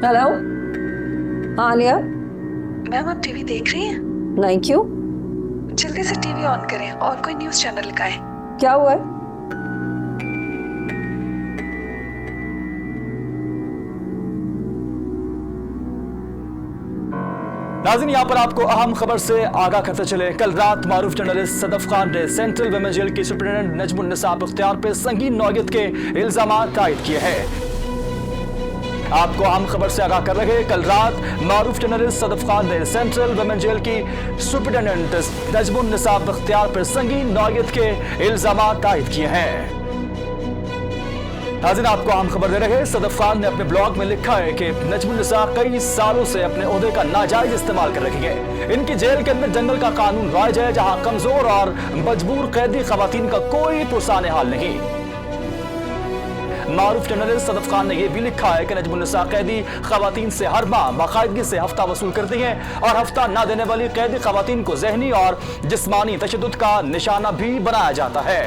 Hello. हाँ Alia. Ma'am आप TV देख रही हैं? नहीं, क्यों? जल्दी से टीवी ऑन करें और कोई न्यूज़ चैनल लगाएं। क्या हुआ है? नाज़रीन, यहाँ पर आपको अहम खबर से आगाह करते चले। कल रात मारूफ जर्नलिस्ट सदफ खान ने सेंट्रल वुमेन जेल की सुप्रिटेंडेंट नजमुन्निसा बख्तियार पर संगीन नौयत के इल्जाम आयद किए हैं। आपको अहम खबर से आगाह कर रहे हैं, कल रात मारूफ जर्नलिस्ट सदफ खान ने सेंट्रल वुमेन जेल की सुप्रिटेंडेंट नजमुन्निसा बख्तियार पर संगीन नौयत के इल्जाम आयद किए हैं। नाज़रीन, आपको अहम खबर दे रहे हैं, सदफ खान ने अपने ब्लॉग में लिखा है कि नजमुन्निसा कई सालों से अपने ओहदे का नाजायज इस्तेमाल कर रही है। इनकी जेल के अंदर जंगल का कानून राज है, जहां कमजोर और मजबूर कैदी खवातीन का कोई पुरसाने हाल नहीं। मारूफ जर्नलिस्ट सदफ खान ने यह भी लिखा है कि नजमुन्निसा कैदी खवातीन से हर माह बाकायदगी से हफ्ता वसूल करती हैं और हफ्ता ना देने वाली कैदी खवातीन को जहनी और जिस्मानी तशद्दुद का निशाना भी बनाया जाता है।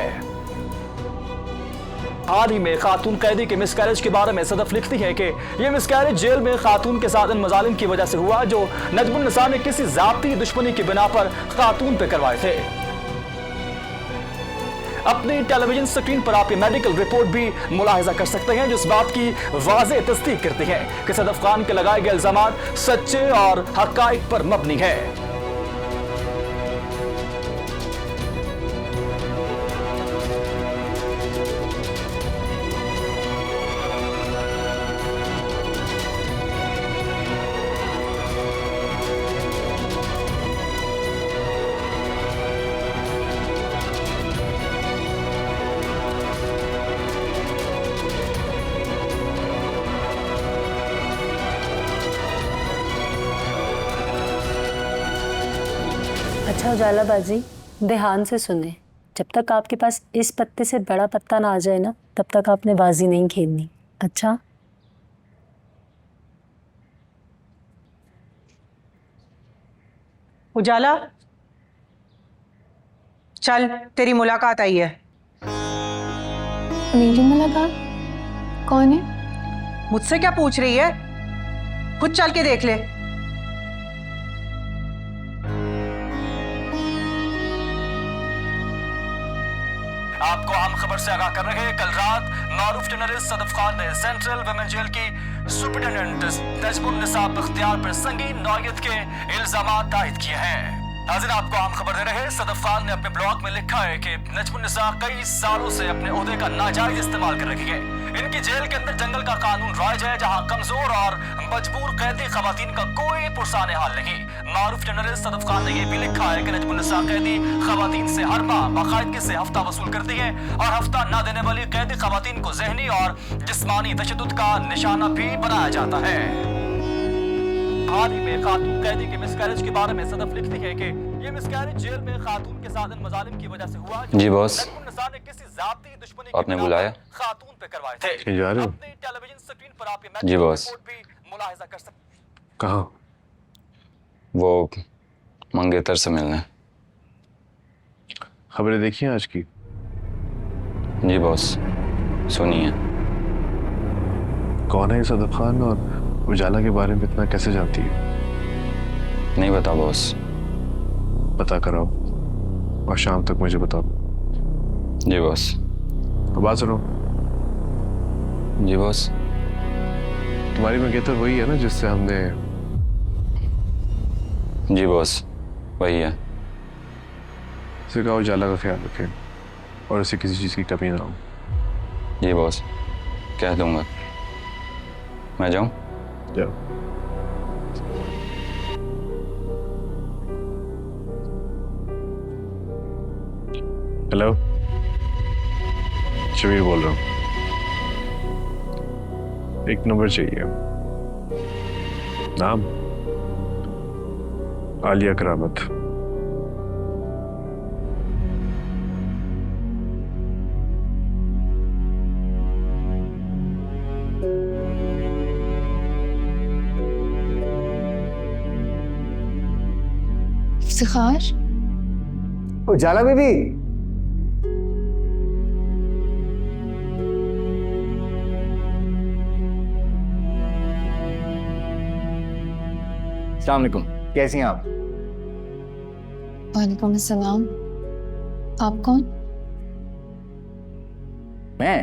हाल ही में खातून कैदी के मिसकैरेज के बारे में सदफ लिखती है कि यह मिसकैरेज जेल में खातून के साथ इन मजालिम की वजह से हुआ जो नजमुन्निसा ने किसी जाती दुश्मनी की बिना पर खातून पे करवाए थे। अपनी टेलीविजन स्क्रीन पर आप ये मेडिकल रिपोर्ट भी मुलाहिजा कर सकते हैं जो इस बात की वाज़ेह तस्दीक करती है कि सदफ खान के लगाए गए इल्जामात सच्चे और हकाइक पर मबनी है। अच्छा उजाला बाजी, ध्यान से सुने। जब तक आपके पास इस पत्ते से बड़ा पत्ता ना आ जाए ना, तब तक आपने बाजी नहीं खेलनी। अच्छा? उजाला, चल तेरी मुलाकात आई है। मेरी मुलाकात? कौन है? मुझसे क्या पूछ रही है? खुद चल के देख ले। आपको आम खबर से आगाह कर रहे हैं, कल रात मारूफ जर्नलिस्ट सदफ खान ने सेंट्रल वुमेन जेल की सुप्रिटेंडेंट नजमुन्निसा बख्तियार पर संगीन नौयत के इल्जाम आयद किए हैं। नाज़रीन, आपको आम खबर दे रहे हैं, सदफ खान ने अपने ब्लॉग में लिखा है कि नजमुन्निसा कई सालों से अपने ओहदे का नाजायज इस्तेमाल कर रही है। इनकी जेल के अंदर जंगल का कानून राज है, जहां कमजोर और मजबूर कैदी खवातीन का कोई पुरसाने हाल नहीं। मारूफ जर्नलिस्ट सदफ खान ने यह भी लिखा है कि नजमुन्निसा कैदी खवातीन से हर माह बाकायदगी से हफ्ता वसूल करती है और हफ्ता ना देने वाली कैदी खवातीन को जहनी और जिस्मानी तशद्दुद का निशाना भी बनाया जाता है। हाल ही में खातून कैदी के मिसकैरेज के बारे में सदफ लिखती है कि ये मिसकैरेज जेल में खातून के साथ इन मजालिम की वजह से हुआ। जी बॉस, ने किसी जाती दुश्मनी आपने बुलाया? खातून पे करवाए थे। जा रहे हो? अपनी टेलीविजन स्क्रीन पर आप ये जी बॉस। रिपोर्ट भी मुलाहिजा कर सकते। कहाँ? वो मंगेतर से मिलने। खबरें देखी हैं आज की? जी बॉस, सुनी है। कौन है सदफ खान और उजाला के बारे में इतना कैसे जानती है? नहीं बता बॉस। पता कराओ और शाम तक मुझे बताओ। जी बॉस। बात सुनो, जी बॉस। तुम्हारी मंगेतर वही है ना जिससे हमने? जी बॉस, वही है। उसे कहा उजाला का ख्याल रखें और उसे किसी चीज़ की कमी ना हो। जी बॉस, कह दूंगा। मैं जाऊं? जाओ। हेलो, शमीर बोल रहा हूँ। एक नंबर चाहिए। नाम? आलिया करामत। इफ्तिखार? उजाला बीबी, अस्सलाम वालेकुम, कैसी हैं आप? वालेकुम अस्सलाम। आप कौन? मैं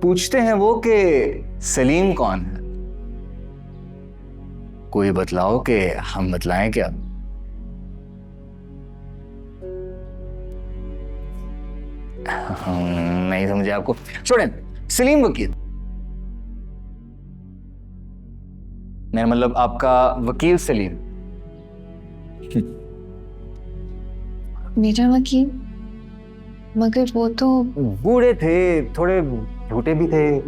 पूछते हैं वो कि सलीम कौन है? कोई बतलाओ कि हम बतलाएं क्या? नहीं समझे आपको? छोड़ें, सलीम वकील। नहीं मतलब आपका वकील सलीम। मेरा वकील? मगर वो तो बूढ़े थे, थोड़े झूठे भी थे,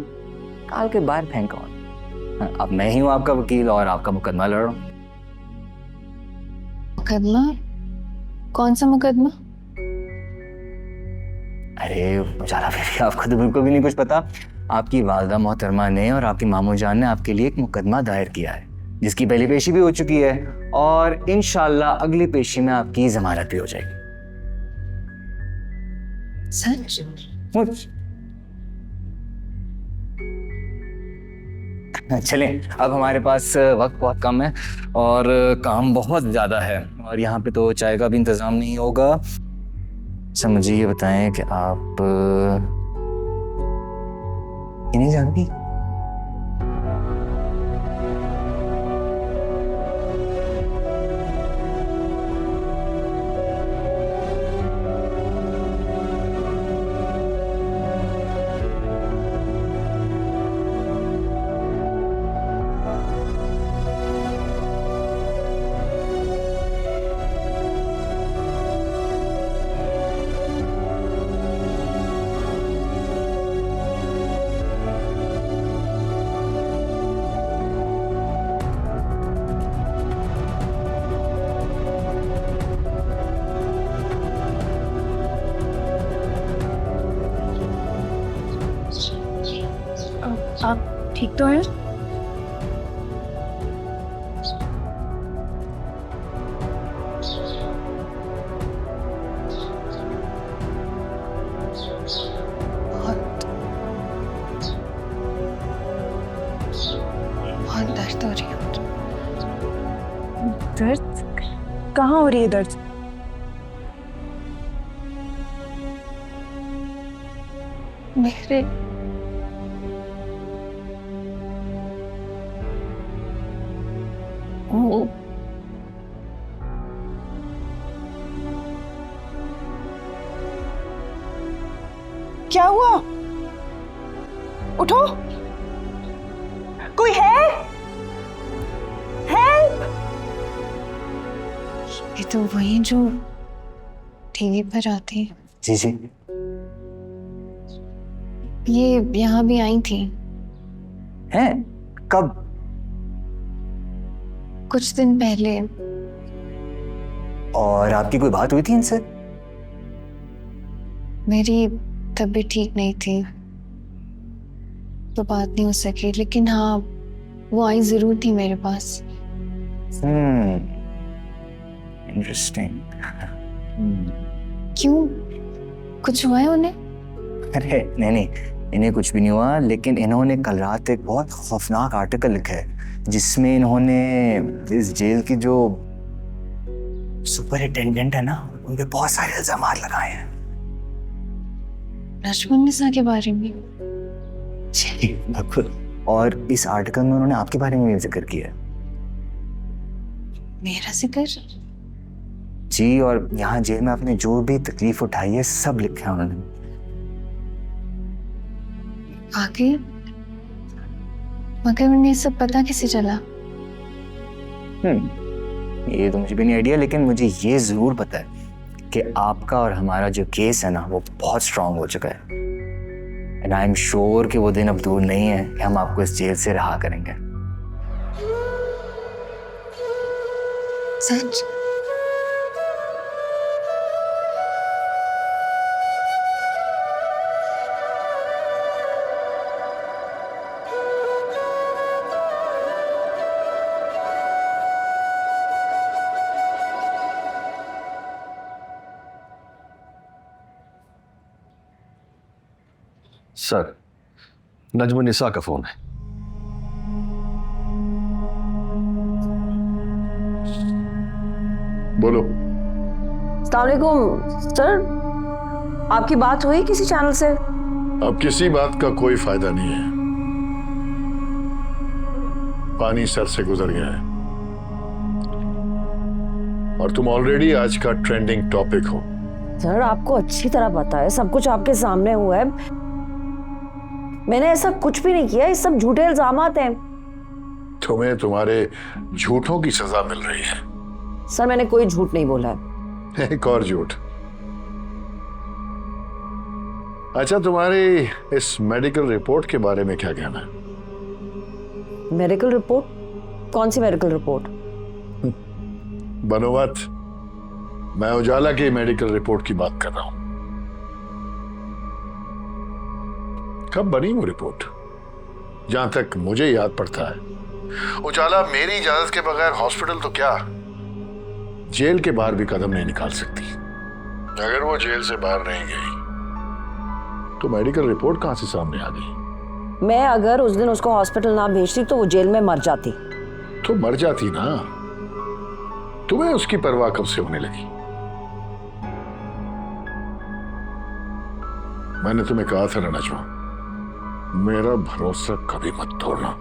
काल के बाहर फेंका उन्हें। अब मैं ही हूं आपका वकील और आपका मुकदमा लड़ रहा हूं। मुकदमा? कौन सा मुकदमा? अरे उजाला बेबी, आपको तो बिल्कुल भी नहीं कुछ पता। आपकी वालदा मोहतरमा ने और आपकी मामू जान ने आपके लिए एक मुकदमा दायर किया है, जिसकी पहली पेशी भी हो चुकी है और इंशाल्लाह अगली पेशी में आपकी जमानत भी हो जाएगी। सच? चलें, अब हमारे पास वक्त बहुत कम है और काम बहुत ज़्यादा है और यहाँ पे तो चाय का भी इंतज़ाम नहीं होगा। अच्छा मुझे ये बताएं कि आप इन्हें जानती? आप ठीक तो हैं? बहुत दर्द हो रही है। दर्द? कहाँ हो रही है दर्द? मेरे ओ, क्या हुआ? उठो, कोई है? हेल्प! ये तो वही जो टीवी पर आती है। जी जी। ये यहाँ भी आई थी हैं? कब? कुछ दिन पहले। और आपकी कोई बात हुई थी इनसे? मेरी तबीयत ठीक नहीं थी तो बात नहीं हो सकी, लेकिन हाँ वो आई जरूर थी मेरे पास। इंटरेस्टिंग। क्यों, कुछ हुआ है उन्हें? अरे नहीं नहीं, इन्हें कुछ भी नहीं हुआ, लेकिन इन्होंने कल रात एक बहुत खौफनाक आर्टिकल लिखा है जिसमें इन्होंने इस जेल की जो सुपरिटेंडेंट है ना, उन पे बहुत सारे इल्जाम लगाए हैं। नजमुन्निसा के बारे में? जी बिल्कुल। और इस आर्टिकल में उन्होंने आपके बारे में भी जिक्र किया है। मेरा जिक्र? जी, और यहाँ जेल में आपने जो भी तकलीफ उठाई है सब लिखा है उन्होंने। आगे? मगर उन्हें सब पता कैसे चला? ये तो मुझे भी नहीं आइडिया, लेकिन मुझे ये जरूर पता है कि आपका और हमारा जो केस है ना वो बहुत स्ट्रांग हो चुका है। एंड आई एम श्योर कि वो दिन अब दूर नहीं है कि हम आपको इस जेल से रहा करेंगे। सच? सर, नजमुन्निसा का फोन है। बोलो। अस्सलाम वालेकुम सर, आपकी बात हुई किसी चैनल से? अब किसी बात का कोई फायदा नहीं है, पानी सर से गुजर गया है और तुम ऑलरेडी आज का ट्रेंडिंग टॉपिक हो। सर आपको अच्छी तरह पता है, सब कुछ आपके सामने हुआ है। मैंने ऐसा कुछ भी नहीं किया, ये सब झूठे इल्जामात हैं। तुम्हें तुम्हारे झूठों की सजा मिल रही है। सर मैंने कोई झूठ नहीं बोला है। एक और झूठ। अच्छा, तुम्हारी इस मेडिकल रिपोर्ट के बारे में क्या कहना है? Medical report? कौन सी मेडिकल रिपोर्ट? बनो मत, मैं उजाला की मेडिकल रिपोर्ट की बात कर रहा हूं। कब बनी वो रिपोर्ट? जहां तक मुझे याद पड़ता है, उजाला मेरी इजाजत के बगैर हॉस्पिटल तो क्या, जेल के बाहर भी कदम नहीं निकाल सकती। अगर वो जेल से बाहर नहीं गई तो मेडिकल रिपोर्ट कहां से सामने आ गई? मैं अगर उस दिन उसको हॉस्पिटल ना भेजती तो वो जेल में मर जाती। तो मर जाती ना, तुम्हें उसकी परवाह कब से होने लगी? मैंने तुम्हें कहा था ना नजमा, मेरा भरोसा कभी मत तोड़ना।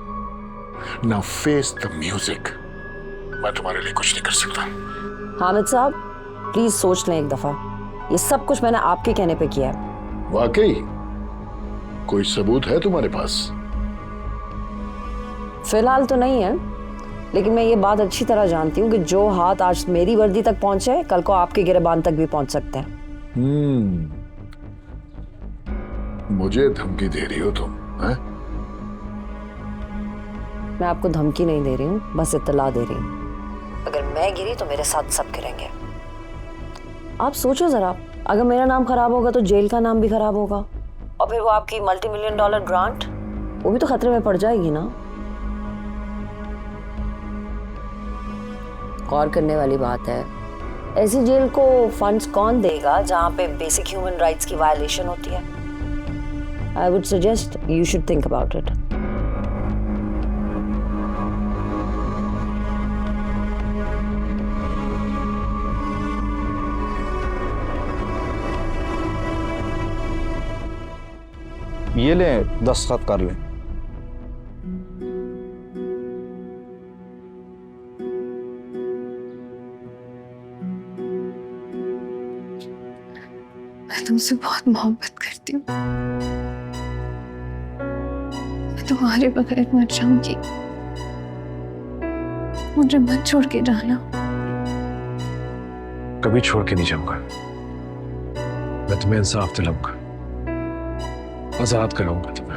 Now face the music. मैं तुम्हारे लिए कुछ नहीं कर सकता। हामिद साहब प्लीज सोच लें एक दफा, ये सब कुछ मैंने आपके कहने पे किया है। वाकई कोई सबूत है तुम्हारे पास? फिलहाल तो नहीं है, लेकिन मैं ये बात अच्छी तरह जानती हूँ कि जो हाथ आज मेरी वर्दी तक पहुंचे कल को आपके गिरबान तक भी पहुंच सकते हैं। मुझे धमकी दे रही हो तुम, हैं? मैं आपको धमकी नहीं दे रही हूँ, बस इत्तला दे रही हूँ। अगर मैं गिरी तो मेरे साथ सब गिरेंगे। आप सोचो जरा, अगर मेरा नाम खराब होगा तो जेल का नाम भी खराब होगा, और फिर वो आपकी $multi-million ग्रांट, वो भी तो खतरे में पड़ जाएगी ना। गौर करने वाली बात है, ऐसी जेल को फंड्स कौन देगा जहां पे बेसिक ह्यूमन राइट्स की वायलेशन होती है? I would suggest you should think about it. ये ले, दस्तखत कर ले। मैं तुमसे बहुत मोहब्बत करती हूँ, मैं तुम्हारे बगैर मर जाऊंगी, मुझे मत छोड़ के जाना। कभी छोड़ के नहीं जाऊंगा। मैं तुम्हें इंसाफ दिलाऊंगा, आजाद कराऊंगा तुम्हें।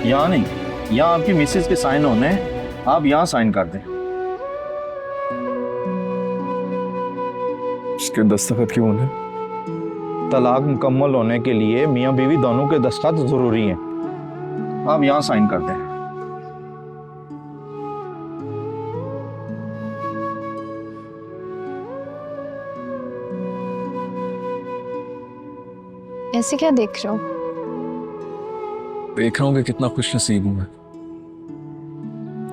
यहाँ नहीं, यहाँ आपकी मिसेज के साइन होने हैं, आप यहाँ साइन कर दें। इसके दस्तखत क्यों होने? तलाक मुकम्मल होने के लिए मियाँ बीवी दोनों के दस्तखत जरूरी हैं। आप यहाँ साइन कर दें। ऐसे क्या देख रहे हो? देख रहा हूँ कि कितना खुश नसीब हूं मैं।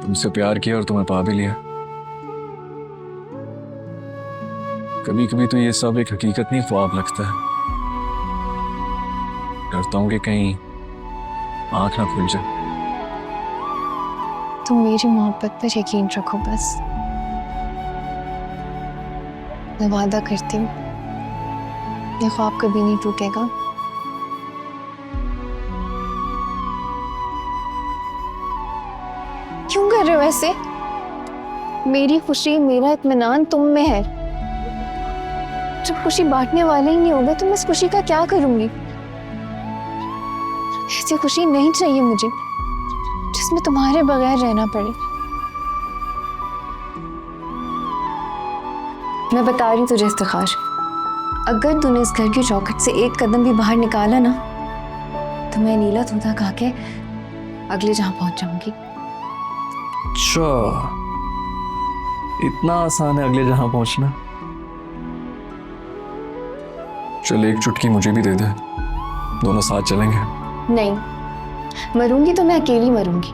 तुमसे प्यार किया और तुम्हें पा भी लिया। कभी कभी तो ये सब एक हकीकत नहीं, ख्वाब लगता है। डरता हूँ कि कहीं आंख ना खुल जाए। तुम मेरी मोहब्बत पर यकीन रखो बस। मैं वादा करती हूँ ये ख्वाब कभी नहीं टूटेगा। क्यों कर रहे हो ऐसे? मेरी खुशी, मेरा इत्मीनान तुम में है। जब खुशी बांटने वाले ही नहीं होगा तो मैं इस खुशी का क्या करूंगी? ऐसी खुशी नहीं चाहिए मुझे जिसमें तुम्हारे बगैर रहना पड़े। मैं बता रही तुझे इफ्तिखार, अगर तूने इस घर की चौखट से एक कदम भी बाहर निकाला ना तो मैं नीला तोता खा के अगले जहां पहुंच जाऊंगी। अच्छा, इतना आसान है अगले जहां पहुंचना? चल एक चुटकी मुझे भी दे दे, दोनों साथ चलेंगे। नहीं, मरूंगी तो मैं अकेली मरूंगी,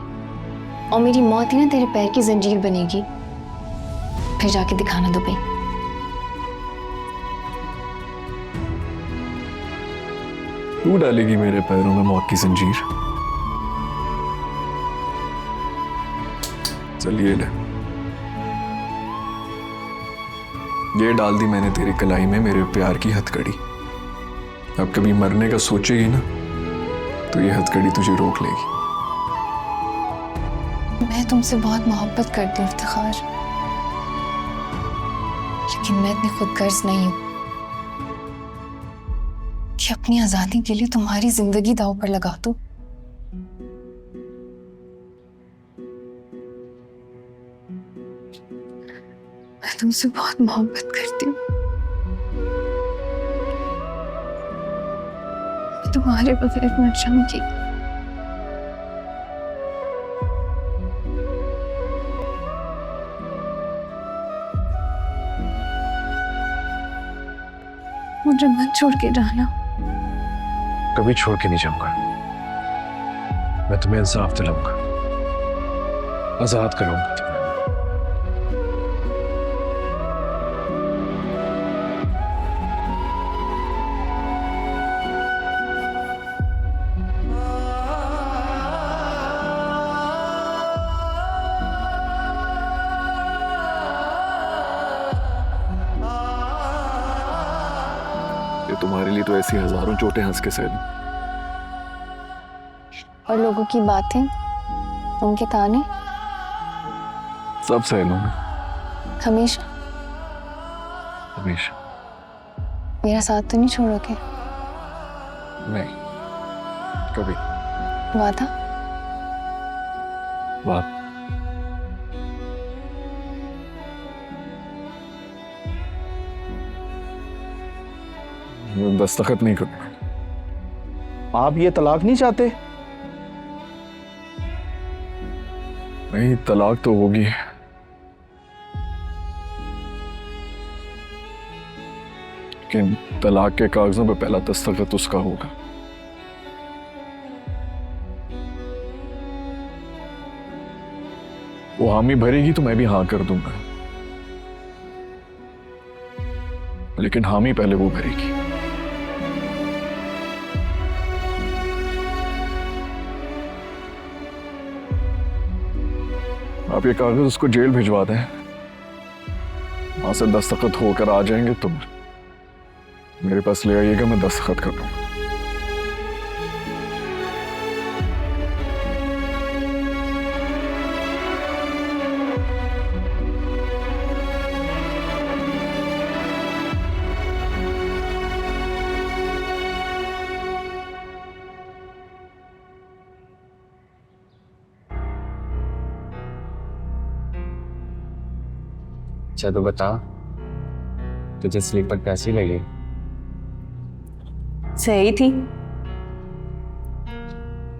और मेरी मौत ही ना तेरे पैर की जंजीर बनेगी। फिर जाके दिखाना दुबई। तू डालेगी मेरे पैरों में मौत की जंजीर। चलिए ले, ये डाल दी मैंने तेरी कलाई में मेरे प्यार की हथकड़ी। अब कभी मरने का सोचेगी ना तो ये हथकड़ी तुझे रोक लेगी। मैं तुमसे बहुत मोहब्बत करती हूँ इफ्तिखार, लेकिन मैं इतनी खुदगर्ज नहीं हूँ कि अपनी आजादी के लिए तुम्हारी जिंदगी दांव पर लगा दूं। मैं तुमसे बहुत मोहब्बत करती हूँ। मैं तुम्हारे बगैर मर जाऊंगी। मुझे मत छोड़ के जाना। कभी छोड़ के नहीं जाऊंगा। मैं तुम्हें इंसाफ दिलाऊंगा, आजाद करूंगा तुम्हें। तुम्हारे लिए तो ऐसी हजारों चोटें हंस के सह लूं। और लोगों की बातें, उनके ताने सब सह लूंगा, हमेशा हमेशा। मेरा साथ तो नहीं छोड़ोगे? नहीं, कभी। वादा? बात मैं दस्तखत नहीं करूंगा। आप ये तलाक नहीं चाहते? नहीं, तलाक तो होगी, लेकिन तलाक के कागजों पे पहला दस्तखत उसका होगा। वो हामी भरेगी तो मैं भी हाँ कर दूंगा, लेकिन हामी पहले वो भरेगी। आप ये कागज उसको जेल भिजवा दें, वहां से दस्तखत होकर आ जाएंगे तो मेरे पास ले आइएगा, मैं दस्तखत कर दूंगा। अच्छा तो बता, तुझे स्लीपर कैसी लगी? सही थी।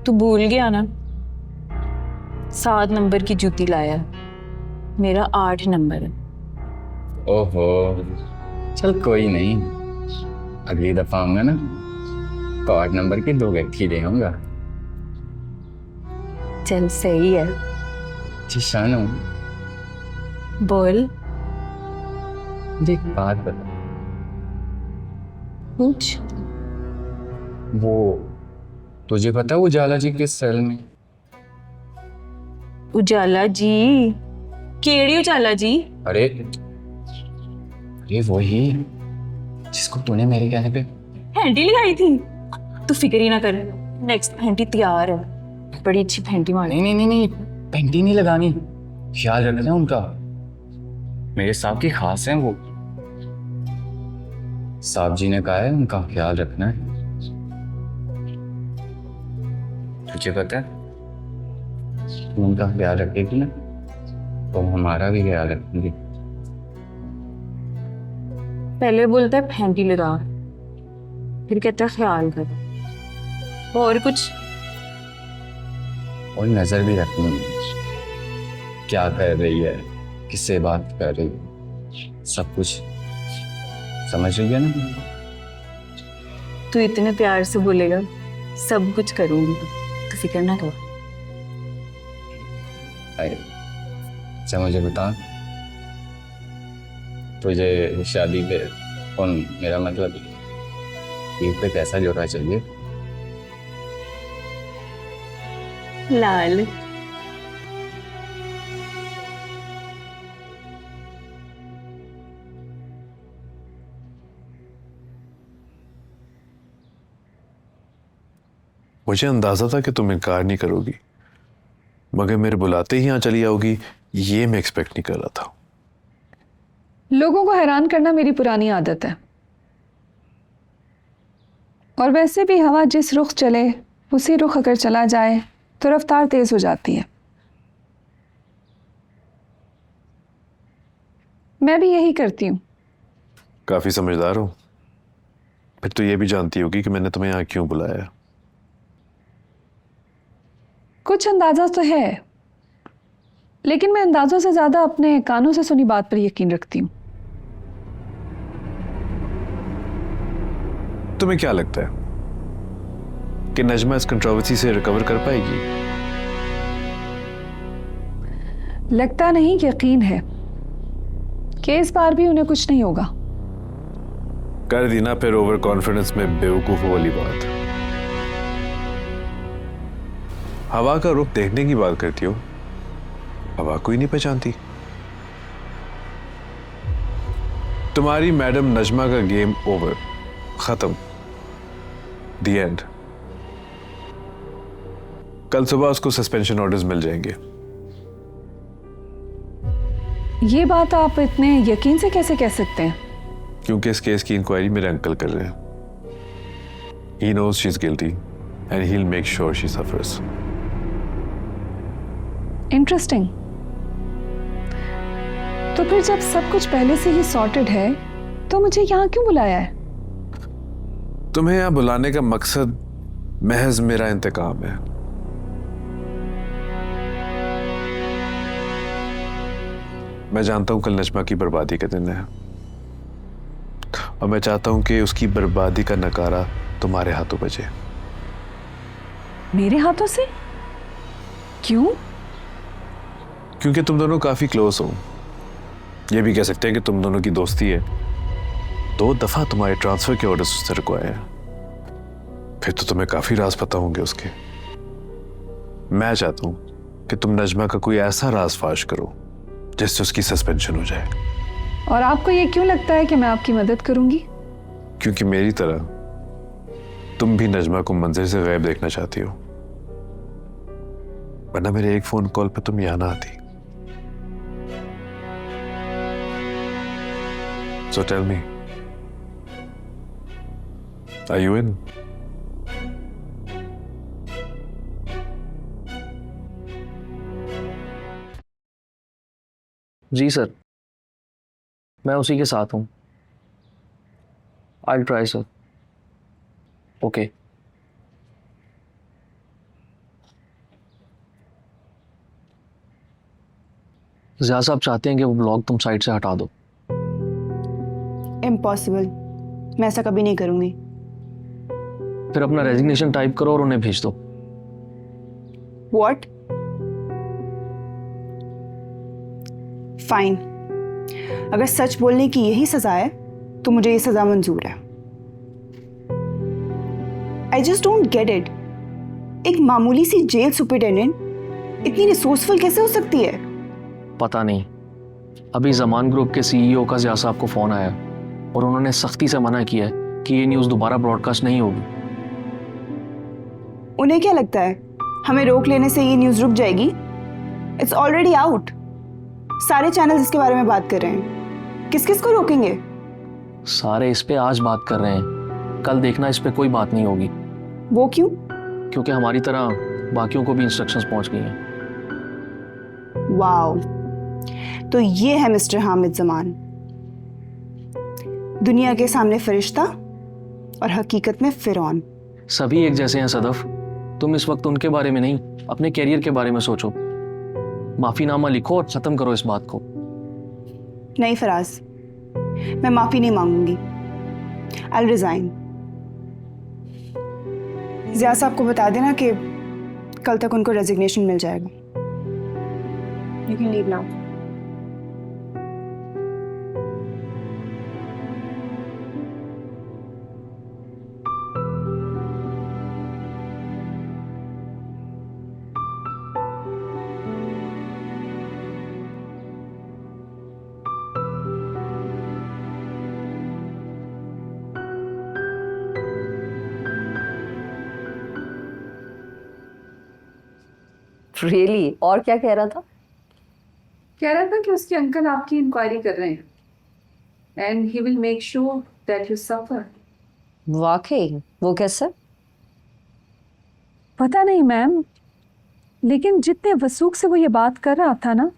तू भूल गया ना, 7 नंबर की जूती लाया, मेरा 8 नंबर है। ओहो, चल कोई नहीं, अगली दफा आऊंगा ना तो 8 नंबर की 2 गट्ठी ले आऊंगा। चल सही है। जी शानू, बोल। एक बात बता। पूछ। वो तुझे पता है उजाला जी किस सेल में? उजाला जी? केड़ी उजाला जी? अरे वही जिसको तूने मेरे कहने पे हैंडी लगाई थी। तू फिक्र ही ना कर, नेक्स्ट हैंडी तैयार है, बड़ी अच्छी हैंडी मारनी। नहीं, पेंटी नहीं लगानी, ख्याल रखना उनका, मेरे साहब की खास हैं वो। साहब जी ने कहा है उनका ख्याल रखना है। तुझे पता है, तुम उनका ख्याल रखेगी ना तो हमारा भी ख्याल रखेंगे। पहले बोलता है हैंडी लगा, फिर कहता है ख्याल कर। और कुछ? और नजर भी रखनी है, क्या कर रही है, किससे बात कर रही है, सब कुछ समझ रही है ना? तू इतने प्यार से बोलेगा सब कुछ करूंगी, तो फिक्र ना कर। अच्छा मुझे बता, तुझे शादी पे कौन, मेरा मतलब ईद पे कैसा जोड़ा चाहिए? लाल। मुझे अंदाजा था कि तुम इनकार नहीं करोगी, मगर मेरे बुलाते ही यहाँ चली आओगी, ये मैं एक्सपेक्ट नहीं कर रहा था। लोगों को हैरान करना मेरी पुरानी आदत है, और वैसे भी हवा जिस रुख चले उसी रुख अगर चला जाए तो रफ्तार तेज हो जाती है। मैं भी यही करती हूँ। काफी समझदार हो। फिर तो ये भी जानती होगी कि मैंने तुम्हें यहाँ क्यों बुलाया है। कुछ अंदाजा तो है, लेकिन मैं अंदाजों से ज्यादा अपने कानों से सुनी बात पर यकीन रखती हूँ। तुम्हें क्या लगता है कि नजमा इस कंट्रोवर्सी से रिकवर कर पाएगी? लगता नहीं, यकीन है कि इस बार भी उन्हें कुछ नहीं होगा। कर दी ना फिर ओवर कॉन्फिडेंस में बेवकूफ वाली बात। हवा का रुख देखने की बात करती हो, हवा को ही नहीं पहचानती। तुम्हारी मैडम नजमा का गेम ओवर, खत्म, द एंड। कल सुबह उसको सस्पेंशन ऑर्डर्स मिल जाएंगे। ये बात आप इतने यकीन से कैसे कह सकते हैं? क्योंकि इस केस की इंक्वायरी मेरे अंकल कर रहे हैं। He knows she's guilty and he'll make sure she suffers. Interesting. तो फिर जब सब कुछ पहले से ही सॉर्टेड है तो मुझे यहाँ क्यों बुलाया है? तुम्हें यहाँ बुलाने का मकसद महज मेरा इंतकाम है। मैं जानता हूं कल नजमा की बर्बादी का दिन है, और मैं चाहता हूं कि उसकी बर्बादी का नकारा तुम्हारे हाथों बजे। मेरे हाथों से? क्यों? क्योंकि तुम दोनों काफी क्लोज हो। ये भी कह सकते हैं कि तुम दोनों की दोस्ती है। 2 दफा तुम्हारे ट्रांसफर के ऑर्डर्स उससे रुकवाए हैं। फिर तो तुम्हें काफी राज पता होंगे उसके। मैं चाहता हूं कि तुम नजमा का कोई ऐसा राज फाश करो जिससे उसकी सस्पेंशन हो जाए। और आपको ये क्यों लगता है कि मैं आपकी मदद करूंगी? क्योंकि मेरी तरह तुम भी नजमा को मंजर से गायब देखना चाहती हो, वरना मेरे एक फोन कॉल पे तुम यहां ना आती। So tell me, are you in? जी सर, मैं उसी के साथ हूँ। I'll try sir. Okay. Zia साहब चाहते हैं कि वो ब्लॉग तुम साइट से हटा दो। इम्पॉसिबल, मैं ऐसा कभी नहीं करूंगी। फिर अपना रेजिग्नेशन टाइप करो और उन्हें भेज दो। What? फाइन, अगर सच बोलने की यही सजा है तो मुझे ये सजा मंजूर है। I just don't get it. एक मामूली सी जेल सुपरिटेंडेंट इतनी रिसोर्सफुल कैसे हो सकती है? पता नहीं, अभी जमान ग्रुप के सीईओ का ज़िया साहब को फ़ोन आया और उन्होंने सख्ती से मना किया है कि ये न्यूज़ दोबारा ब्रॉडकास्ट नहीं होगी। उन्हें क्या लगता है हमें रोक लेने से ये न्यूज़ रुक जाएगी? It's already out. सारे चैनल इसके बारे में बात कर रहे हैं। किस किस को रोकेंगे? सारे इस पे आज बात कर रहे हैं, कल देखना इस पे कोई बात नहीं होगी। वो क्यों? क्योंकि हमारी तरह बाकियों को भी इंस्ट्रक्शंस पहुंच गई हैं। वाओ, तो ये है मिस्टर हामिद जमान, दुनिया के सामने फरिश्ता और हकीकत में फिरौन। सभी एक जैसे हैं सदफ। तुम इस वक्त उनके बारे में नहीं, अपने कैरियर के बारे में सोचो। माफीनामा लिखो और खत्म करो इस बात को। नहीं फराज, मैं माफी नहीं मांगूंगी। I will resign. ज़िया साहब को बता देना कि कल तक उनको रेजिग्नेशन मिल जाएगा। You can leave now. Really और क्या कह रहा था? कह रहा था कि उसके अंकल आपकी इंक्वायरी कर रहे हैं and he will make sure that you suffer. वाकई? वो कैसे? पता नहीं मैम, लेकिन जितने वसूख से वो ये बात कर रहा था ना,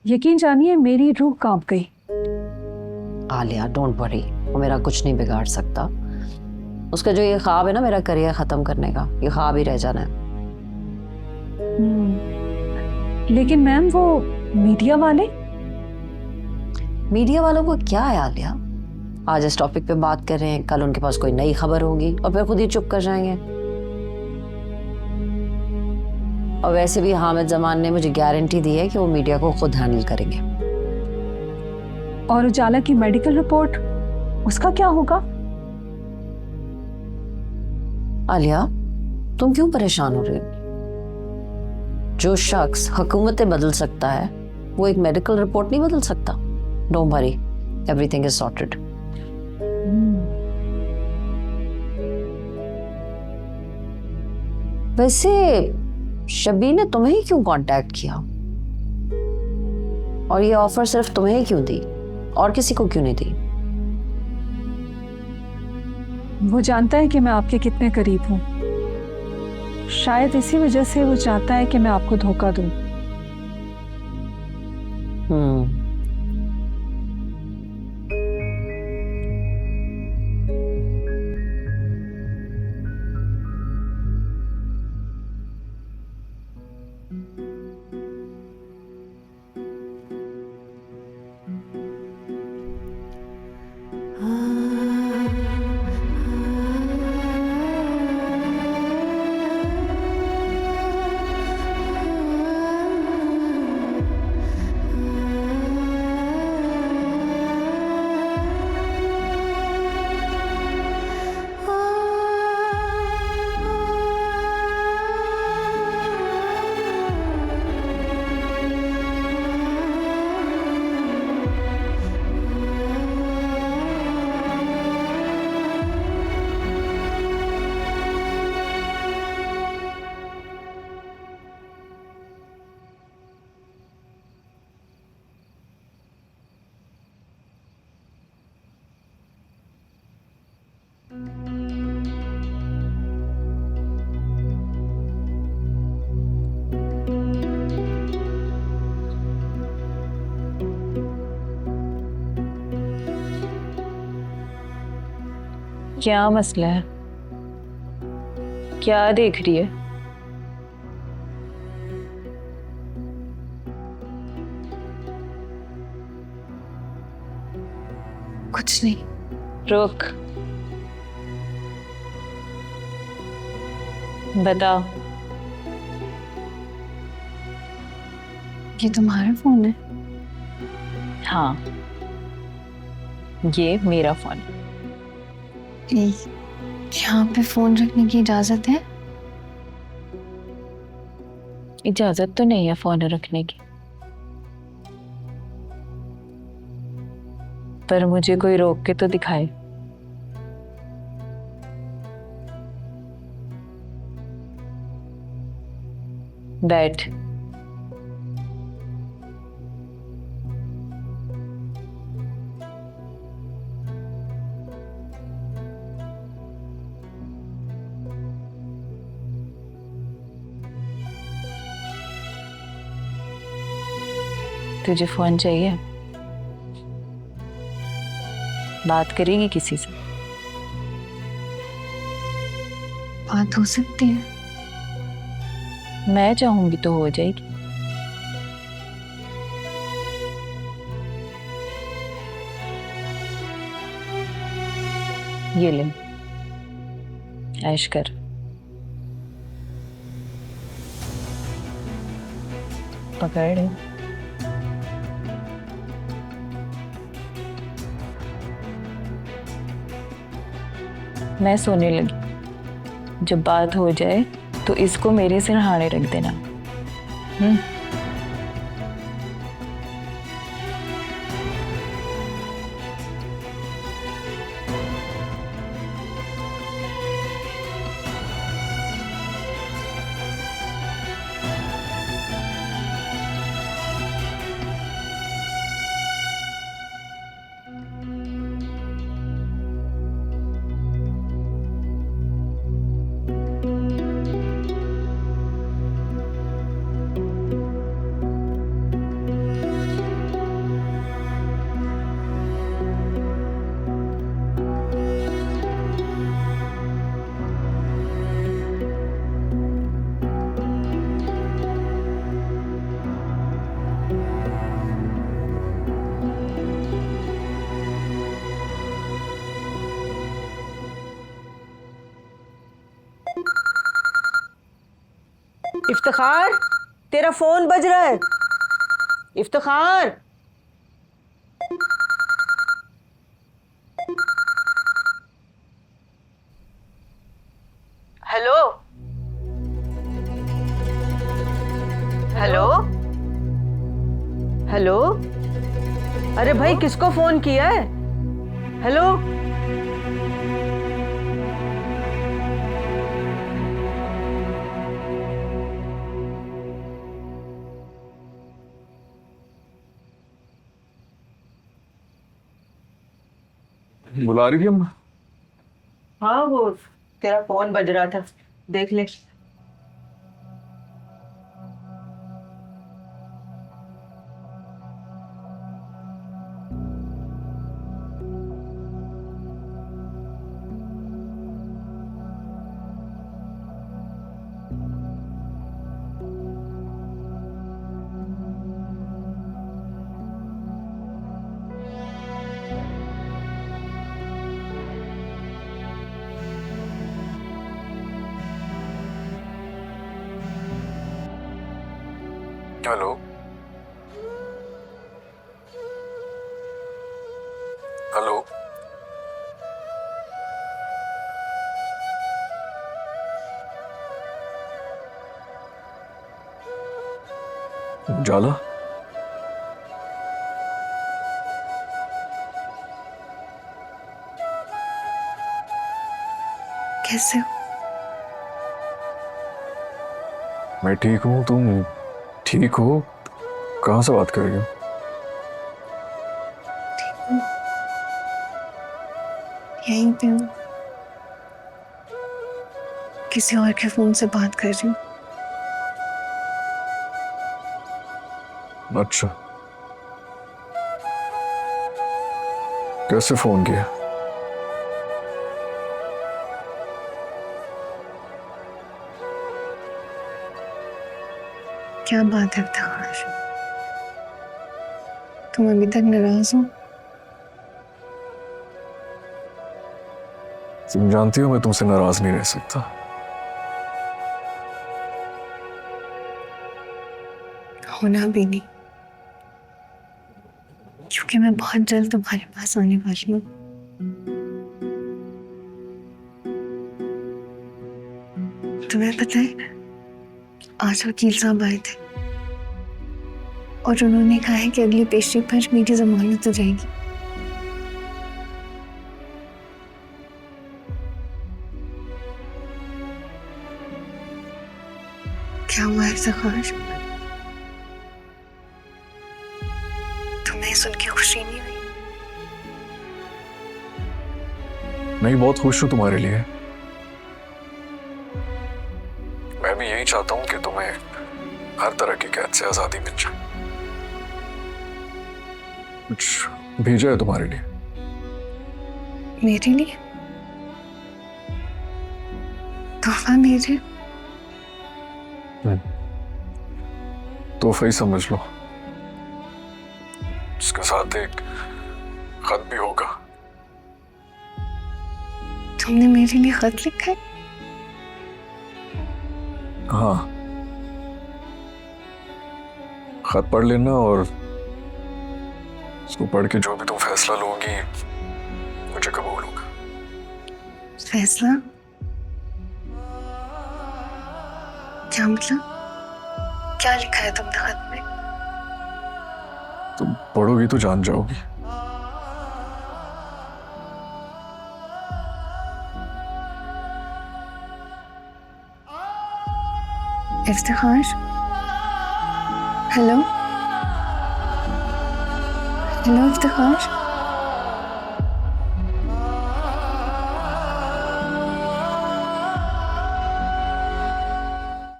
यकीन जानिए मेरी रूह कांप गई। आलिया डोंट वरी, वो मेरा कुछ नहीं बिगाड़ सकता। उसका जो ये ख्वाब है ना मेरा करियर खत्म करने का, ये ख्वाब ही रह जाना है। लेकिन मैम वो मीडिया वाले? मीडिया वालों को क्या है आलिया? आज इस टॉपिक पे बात कर रहे हैं, कल उनके पास कोई नई खबर होगी और फिर खुद ही चुप कर जाएंगे। और वैसे भी हामिद जमान ने मुझे गारंटी दी है कि वो मीडिया को खुद हैंडल करेंगे। और उजाला की मेडिकल रिपोर्ट, उसका क्या होगा? आलिया तुम क्यों परेशान हो रही हो? जो शख्स हुकूमतें बदल सकता है वो एक मेडिकल रिपोर्ट नहीं बदल सकता। Don't worry, everything is sorted. वैसे शबी ने तुम्हें ही क्यों कांटेक्ट किया और ये ऑफर सिर्फ तुम्हें ही क्यों दी और किसी को क्यों नहीं दी? वो जानता है कि मैं आपके कितने करीब हूँ। शायद इसी वजह से वो चाहता है कि मैं आपको धोखा दूं। क्या मसला है? क्या देख रही है? कुछ नहीं। रुक, बता। ये तुम्हारा फोन है? हाँ, ये मेरा फोन है। यहाँ पे फोन रखने की इजाजत है? इजाजत तो नहीं है फोन रखने की, पर मुझे कोई रोक के तो दिखाए। बैठ। तुझे फोन चाहिए? बात करेगी किसी से? बात हो सकती है। मैं चाहूंगी तो हो जाएगी। ये ले, ऐश कर। पकड़ ले। मैं सोने लगी, जब बात हो जाए तो इसको मेरे सिरहाने रख देना। इफ्तिखार, तेरा फोन बज रहा है। इफ्तिखार, हेलो हेलो हेलो, अरे भाई किसको फोन किया है? हेलो, बुला रही थी अम्मा? हाँ वो तेरा फोन बज रहा था, देख ले। हेलो, हेलो, जाला, कैसे हो? मैं ठीक हूँ, तुम ठीक हो? कहाँ से बात कर रही हो? यहीं पे हूँ, किसी और के फोन से बात कर रही हूँ। अच्छा, कैसे फोन किया? क्या बात है इफ्तिखार, तुम अभी तक नाराज हो? तुम जानती हो मैं तुमसे नाराज नहीं रह सकता। होना भी नहीं, क्योंकि मैं बहुत जल्द तुम्हारे पास आने वाली हूँ। तुम्हें पता है, आज वकील साहब आए थे और उन्होंने कहा है कि अगली पेशी पर मेरी जमानत हो जाएगी। क्या हुआ है इफ्तिखार, तुम्हें सुन के खुशी नहीं हुई? मैं बहुत खुश हूं तुम्हारे लिए। मैं भी यही चाहता हूं कि तुम्हें हर तरह की कैद से आजादी मिल जाए। कुछ भेजा है तुम्हारे लिए। मेरे लिए तोहफा भेजे? तोहफा ही समझ लो, उसके साथ एक खत भी होगा। तुमने मेरे लिए खत लिखा है? हाँ, खत पढ़ लेना और उसको पढ़ के जो भी तुम फैसला लोगी मुझे कबूल होगा। फैसला? क्या मतलब? क्या लिखा है तुमने खत में? तुम पढ़ोगी तो जान जाओगी। इफ्तिखार? हेलो? हेलो इफ्तिखार?